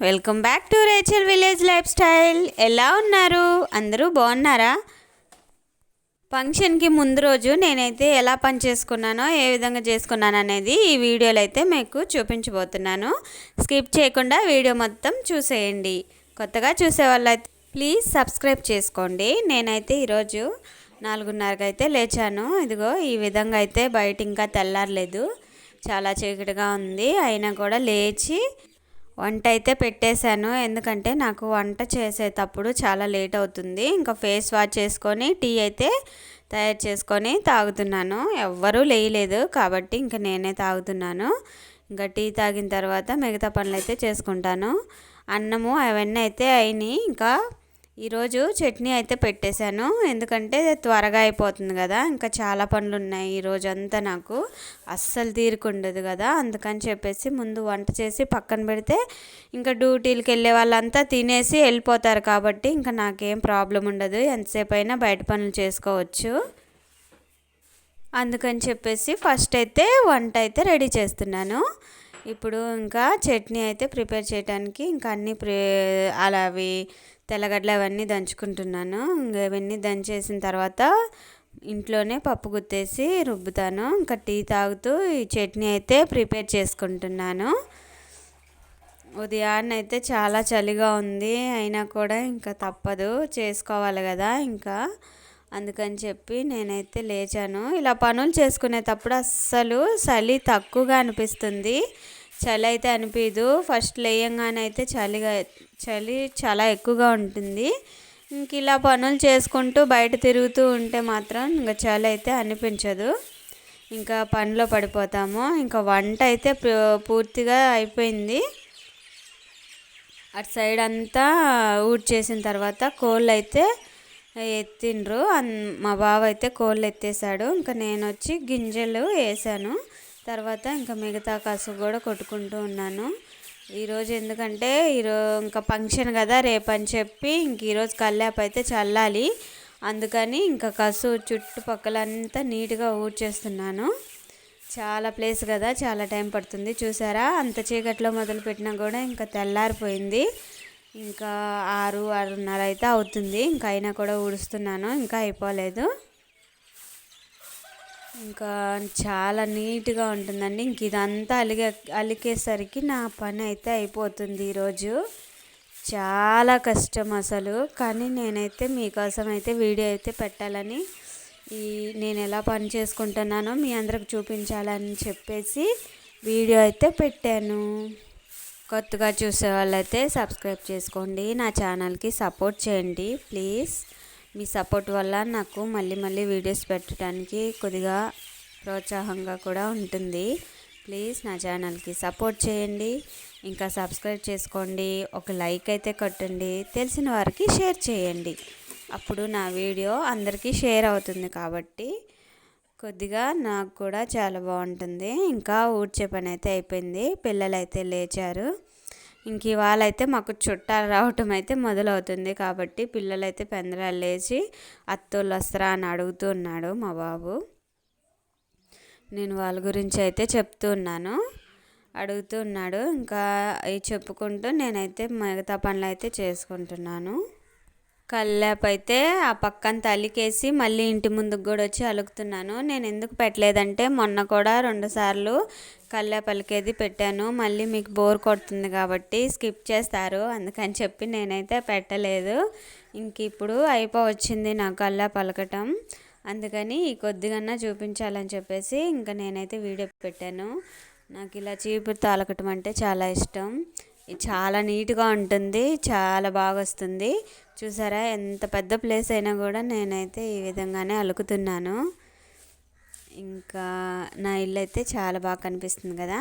Welcome back to Rachel village life style. ఎలా ఉన్నారు అందరూ? బాగున్నారా? ఫంక్షన్కి ముందు రోజు నేనైతే ఎలా పని చేసుకున్నానో, ఏ విధంగా చేసుకున్నాను అనేది ఈ వీడియోలో అయితే మీకు చూపించబోతున్నాను. స్కిప్ చేయకుండా వీడియో మొత్తం చూసేయండి. కొత్తగా చూసే వాళ్ళైతే ప్లీజ్ సబ్స్క్రైబ్ చేసుకోండి. నేనైతే ఈరోజు 4:30కి అయితే లేచాను. ఇదిగో ఈ విధంగా అయితే బయట ఇంకా తెల్లారలేదు, చాలా చీకటిగా ఉంది. అయినా కూడా లేచి వంట అయితే పెట్టేశాను. ఎందుకంటే నాకు వంట చేసేటప్పుడు చాలా లేట్ అవుతుంది. ఇంకా ఫేస్ వాష్ చేసుకొని టీ అయితే తయారు చేసుకొని తాగుతున్నాను. ఎవ్వరూ లేయలేదు కాబట్టి ఇంకా నేనే తాగుతున్నాను. ఇంకా టీ తాగిన తర్వాత మిగతా పనులు అయితే చేసుకుంటాను. అన్నము అవన్నీ అయితే అయినాయి. ఇంకా ఈరోజు చట్నీ అయితే పెట్టేశాను, ఎందుకంటే త్వరగా అయిపోతుంది కదా. ఇంకా చాలా పనులు ఉన్నాయి ఈరోజు అంతా, నాకు అస్సలు తీరుకుండదు కదా. అందుకని చెప్పేసి ముందు వంట చేసి పక్కన పెడితే ఇంకా డ్యూటీలకు వెళ్ళే వాళ్ళంతా తినేసి వెళ్ళిపోతారు కాబట్టి ఇంకా నాకేం ప్రాబ్లం ఉండదు, ఎంతసేపు అయినా బయట పనులు చేసుకోవచ్చు. అందుకని చెప్పేసి ఫస్ట్ అయితే వంట అయితే రెడీ చేస్తున్నాను. ఇప్పుడు ఇంకా చట్నీ అయితే ప్రిపేర్ చేయడానికి ఇంకా అన్నీ అవి తెల్లగడ్డలు అవన్నీ దంచుకుంటున్నాను. ఇంకా ఇవన్నీ దంచేసిన తర్వాత ఇంట్లోనే పప్పు గుత్తేసి రుబ్బుతాను. ఇంకా టీ తాగుతూ ఈ చట్నీ అయితే ప్రిపేర్ చేసుకుంటున్నాను. ఉదయాన్నే అయితే చాలా చలిగా ఉంది, అయినా కూడా ఇంకా తప్పదు, చేసుకోవాలి కదా. ఇంకా అందుకని చెప్పి నేనైతే లేచాను. ఇలా పనులు చేసుకునేటప్పుడు అస్సలు చలి తక్కువగా అనిపిస్తుంది, చలి అయితే అనిపించదు. ఫస్ట్ లేయంగానే అయితే చలి చాలా ఎక్కువగా ఉంటుంది. ఇంక ఇలా పనులు చేసుకుంటూ బయట తిరుగుతూ ఉంటే మాత్రం ఇంకా చలి అయితే అనిపించదు, ఇంకా పనిలో పడిపోతాము. ఇంకా వంట అయితే పూర్తిగా అయిపోయింది. అటు సైడ్ అంతా ఊడ్చేసిన తర్వాత కోళ్ళు అయితే ఎత్తిండ్రు. మా బావ అయితే కోళ్ళు ఎత్తేసాడు. ఇంకా నేను వచ్చి గింజలు వేసాను. తర్వాత ఇంకా మిగతా కసువు కూడా కొట్టుకుంటూ ఉన్నాను ఈరోజు. ఎందుకంటే ఇంకా ఫంక్షన్ కదా రేపని చెప్పి ఇంక ఈరోజు కల్లాపు అయితే చల్లాలి. అందుకని ఇంకా కసువు చుట్టుపక్కలంతా నీట్గా ఊడ్చేస్తున్నాను. చాలా ప్లేస్ కదా, చాలా టైం పడుతుంది. చూసారా, అంత చీకట్లో మొదలుపెట్టినా కూడా ఇంకా తెల్లారిపోయింది. ఇంకా 6-6:30 అయితే అవుతుంది. ఇంకా అయినా కూడా ఊడుస్తున్నాను, ఇంకా అయిపోలేదు. ఇంకా చాలా నీట్గా ఉంటుందండి. ఇంక ఇదంతా అలికేసరికి నా పని అయితే అయిపోతుంది ఈరోజు. చాలా కష్టం అసలు, కానీ నేనైతే మీకోసం అయితే వీడియో అయితే పెట్టాలని, నేను ఎలా పని చేసుకుంటున్నానో మీ అందరికి చూపించాలని చెప్పేసి వీడియో అయితే పెట్టాను. కొత్తగా చూసే వాళ్ళైతే సబ్స్క్రైబ్ చేసుకోండి, నా ఛానల్కి సపోర్ట్ చేయండి ప్లీజ్. మీ సపోర్ట్ వల్ల నాకు మళ్ళీ వీడియోస్ పెట్టడానికి కొద్దిగా ప్రోత్సాహంగా కూడా ఉంటుంది. ప్లీజ్ నా ఛానల్కి సపోర్ట్ చేయండి, ఇంకా సబ్స్క్రైబ్ చేసుకోండి, ఒక లైక్ అయితే కొట్టండి, తెలిసిన వారికి షేర్ చేయండి. అప్పుడు నా వీడియో అందరికీ షేర్ అవుతుంది కాబట్టి కొద్దిగా నాకు కూడా చాలా బాగుంటుంది. ఇంకా ఊడ్చే పని అయితే అయిపోయింది, పిల్లలైతే లేచారు. ఇంక ఇవాళ అయితే మాకు చుట్టాలు రావటం అయితే మొదలవుతుంది కాబట్టి పిల్లలైతే పెందరాలు లేచి అత్తోళ్ళు వస్తారా అని అడుగుతూ ఉన్నాడు మా బాబు. నేను వాళ్ళ గురించి అయితే చెప్తూ ఉన్నాను, అడుగుతూ ఉన్నాడు. ఇంకా అవి చెప్పుకుంటూ నేనైతే మిగతా పనులు అయితే చేసుకుంటున్నాను. కల్లాపు అయితే ఆ పక్కన అలికేసి మళ్ళీ ఇంటి ముందుకు కూడా వచ్చి అలుకుతున్నాను. నేను ఎందుకు పెట్టలేదంటే మొన్న కూడా 2 సార్లు కల్లాపు అలికేది పెట్టాను. మళ్ళీ మీకు బోర్ కొడుతుంది కాబట్టి స్కిప్ చేస్తారు, అందుకని చెప్పి నేనైతే పెట్టలేదు. ఇంక ఇప్పుడు అయిపోవచ్చింది నాకు కల్లాపు అలకటం, అందుకని కొద్దిగా చూపించాలని చెప్పేసి ఇంకా నేనైతే వీడియో పెట్టాను. నాకు ఇలా చీపురుతో అలకటం అంటే చాలా ఇష్టం. చాలా నీట్గా ఉంటుంది, చాలా బాగా వస్తుంది. చూసారా, ఎంత పెద్ద ప్లేస్ అయినా కూడా నేనైతే ఈ విధంగానే అలుకుతున్నాను. ఇంకా నా ఇల్లు అయితే చాలా బాగా కనిపిస్తుంది కదా,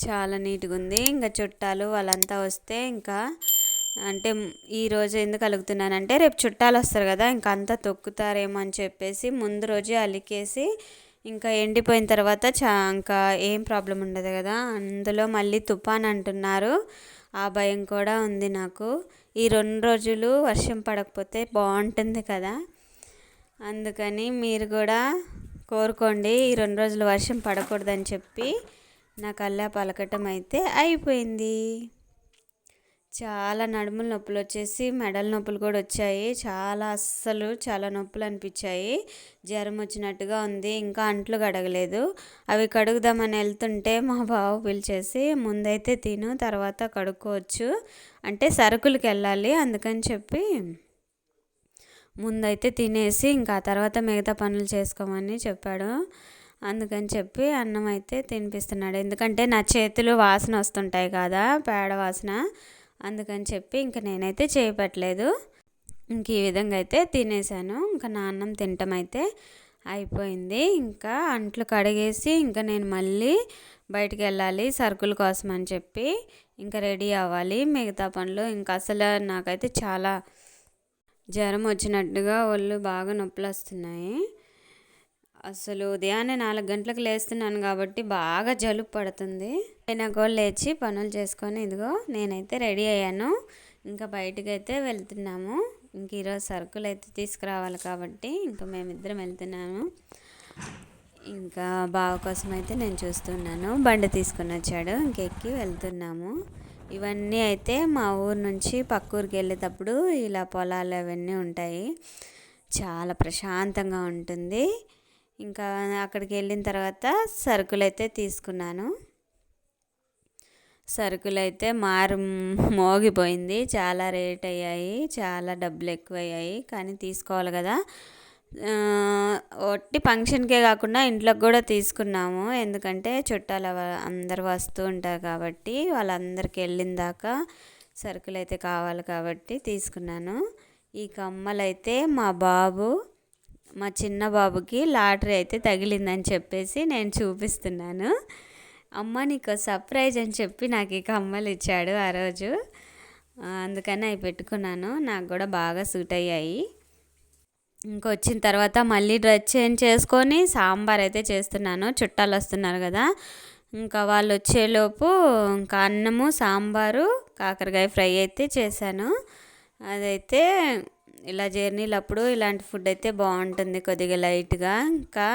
చాలా నీట్గా ఉంది. ఇంకా చుట్టాలు వాళ్ళంతా వస్తే ఇంకా అంటే ఈరోజు ఎందుకు అలుకుతున్నానంటే రేపు చుట్టాలు వస్తారు కదా, ఇంకా అంతా తొక్కుతారేమో అని చెప్పేసి ముందు రోజే అలికేసి ఇంకా ఎండిపోయిన తర్వాత ఇంకా ఏం ప్రాబ్లం ఉండదు కదా. అందులో మళ్ళీ తుఫాన్ అంటున్నారు, ఆ భయం కూడా ఉంది నాకు. ఈ 2 రోజులు వర్షం పడకపోతే బాగుంటుంది కదా, అందుకని మీరు కూడా కోరుకోండి ఈ 2 రోజులు వర్షం పడకూడదని చెప్పి. నా కల్లా పలకటం అయితే అయిపోయింది. చాలా నడుముల నొప్పులు వచ్చేసి మెడల నొప్పులు కూడా వచ్చాయి. అస్సలు చాలా నొప్పులు అనిపించాయి. జ్వరం వచ్చినట్టుగా ఉంది. ఇంకా అంట్లు కడగలేదు. అవి కడుగుదామని వెళ్తుంటే మా బావ పిలిచేసి ముందైతే తిను, తర్వాత కడుక్కోవచ్చు అంటే సరుకులకి వెళ్ళాలి, అందుకని చెప్పి ముందైతే తినేసి ఇంకా తర్వాత మిగతా పనులు చేసుకోమని చెప్పాడు. అందుకని చెప్పి అన్నం అయితే తినిపిస్తున్నాడు. ఎందుకంటే నా చేతులు వాసన వస్తుంటాయి కదా, పేడ వాసన, అందుకని చెప్పి ఇంకా నేనైతే చేయపెట్టలేదు. ఇంక ఈ విధంగా అయితే తినేసాను. ఇంకా నా అన్నం తినటం అయితే అయిపోయింది. ఇంకా అంట్లు కడిగేసి ఇంకా నేను మళ్ళీ బయటికి వెళ్ళాలి సరుకుల కోసం అని చెప్పి ఇంకా రెడీ అవ్వాలి. మిగతా పనులు ఇంకా అసలు నాకైతే చాలా జ్వరం వచ్చినట్టుగా ఒళ్ళు బాగా నొప్పులు వస్తున్నాయి. అసలు ఉదయాన్నే 4 గంటలకు లేస్తున్నాను కాబట్టి బాగా జలుబు పడుతుంది. అయినా కూడా లేచి పనులు చేసుకొని ఇదిగో నేనైతే రెడీ అయ్యాను. ఇంకా బయటకు అయితే వెళ్తున్నాము. ఇంక ఈరోజు సరుకులు అయితే తీసుకురావాలి కాబట్టి ఇంకా మేమిద్దరం వెళ్తున్నాము. ఇంకా బావ కోసం అయితే నేను చూస్తున్నాను. బండి తీసుకొని వచ్చాడు, ఇంకెక్కి వెళ్తున్నాము. ఇవన్నీ అయితే మా ఊరు నుంచి పక్క ఊరికి వెళ్ళేటప్పుడు ఇలా పొలాలు అవన్నీ ఉంటాయి. చాలా ప్రశాంతంగా ఉంటుంది. ఇంకా అక్కడికి వెళ్ళిన తర్వాత సరుకులు అయితే తీసుకున్నాను. సరుకులు అయితే మోగిపోయింది. చాలా రేట్ అయ్యాయి, చాలా డబ్బులు ఎక్కువ అయ్యాయి, కానీ తీసుకోవాలి కదా. ఒట్టి ఫంక్షన్కే కాకుండా ఇంట్లోకి కూడా తీసుకున్నాము. ఎందుకంటే చుట్టాలు అందరు వస్తూ ఉంటారు కాబట్టి వాళ్ళందరికీ వెళ్ళిన దాకా సరుకులు అయితే కావాలి కాబట్టి తీసుకున్నాను. ఈ కమ్మలు అయితే మా చిన్న బాబుకి లాటరీ అయితే తగిలిందని చెప్పేసి నేను చూపిస్తున్నాను. అమ్మ నీకు సర్ప్రైజ్ అని చెప్పి నాకు ఈ కమ్మలు ఇచ్చాడు ఆ రోజు, అందుకని అవి పెట్టుకున్నాను. నాకు కూడా బాగా సూట్ అయ్యాయి. ఇంకొచ్చిన తర్వాత మళ్ళీ డ్రెస్ చేంజ్ చేసుకొని సాంబార్ అయితే చేస్తున్నాను. చుట్టాలు వస్తున్నారు కదా, ఇంకా వాళ్ళు వచ్చేలోపు ఇంకా అన్నము, సాంబారు, కాకరకాయ ఫ్రై అయితే చేశాను. అదైతే ఇలా జర్నీలు అప్పుడు ఇలాంటి ఫుడ్ అయితే బాగుంటుంది, కొద్దిగా లైట్గా. ఇంకా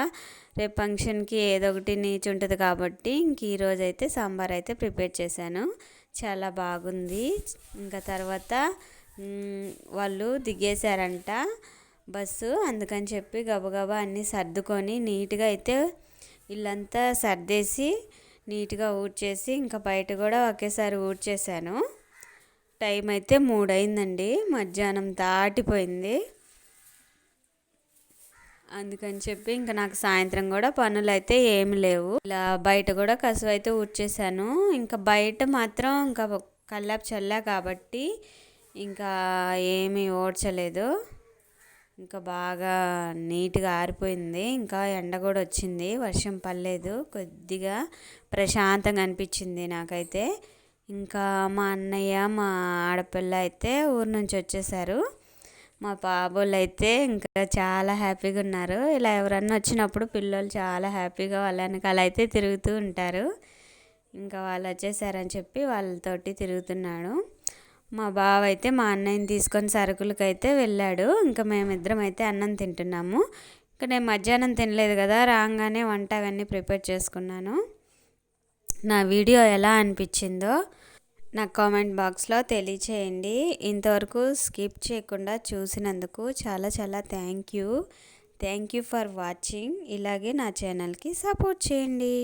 రేపు ఫంక్షన్కి ఏదో ఒకటి నీచు ఉంటుంది కాబట్టి ఇంక ఈరోజు అయితే సాంబార్ అయితే ప్రిపేర్ చేశాను. చాలా బాగుంది. ఇంకా తర్వాత వాళ్ళు దిగేశారంట బస్సు, అందుకని చెప్పి గబగబా అన్నీ సర్దుకొని నీట్గా అయితే ఇల్లంతా సర్దేసి నీట్గా ఊడ్చేసి ఇంకా బయట కూడా ఒకేసారి ఊడ్చేసాను. టైం అయితే 3 అయిందండి, మధ్యాహ్నం దాటిపోయింది. అందుకని చెప్పి ఇంకా నాకు సాయంత్రం కూడా పనులు అయితే ఏమి లేవు. ఇలా బయట కూడా కసువు అయితే ఊడ్చేసాను. ఇంకా బయట మాత్రం ఇంకా కల్లాపు చల్లా కాబట్టి ఇంకా ఏమీ ఓడ్చలేదు. ఇంకా బాగా నీట్గా ఆరిపోయింది. ఇంకా ఎండ కూడా వచ్చింది, వర్షం పడలేదు, కొద్దిగా ప్రశాంతంగా అనిపించింది నాకైతే. ఇంకా మా అన్నయ్య, మా ఆడపిల్ల అయితే ఊరు నుంచి వచ్చేసారు. మా బాబోళ్ళు అయితే ఇంకా చాలా హ్యాపీగా ఉన్నారు. ఇలా ఎవరన్నా వచ్చినప్పుడు పిల్లలు చాలా హ్యాపీగా వాళ్ళ వెనకాల అయితే తిరుగుతూ ఉంటారు. ఇంకా వాళ్ళు వచ్చేసారని చెప్పి వాళ్ళతోటి తిరుగుతున్నాడు. మా బావ అయితే మా అన్నయ్యని తీసుకొని సరుకులకి అయితే వెళ్ళాడు. ఇంకా మేమిద్దరం అయితే అన్నం తింటున్నాము. ఇంకా నేను మధ్యాహ్నం తినలేదు కదా, రాగానే వంట అవన్నీ ప్రిపేర్ చేసుకున్నాను. నా వీడియో ఎలా అనిపించిందో నాకు కామెంట్ బాక్స్లో తెలియచేయండి. ఇంతవరకు స్కిప్ చేయకుండా చూసినందుకు చాలా చాలా థ్యాంక్ యూ ఫర్ వాచింగ్. ఇలాగే నా ఛానల్కి సపోర్ట్ చేయండి.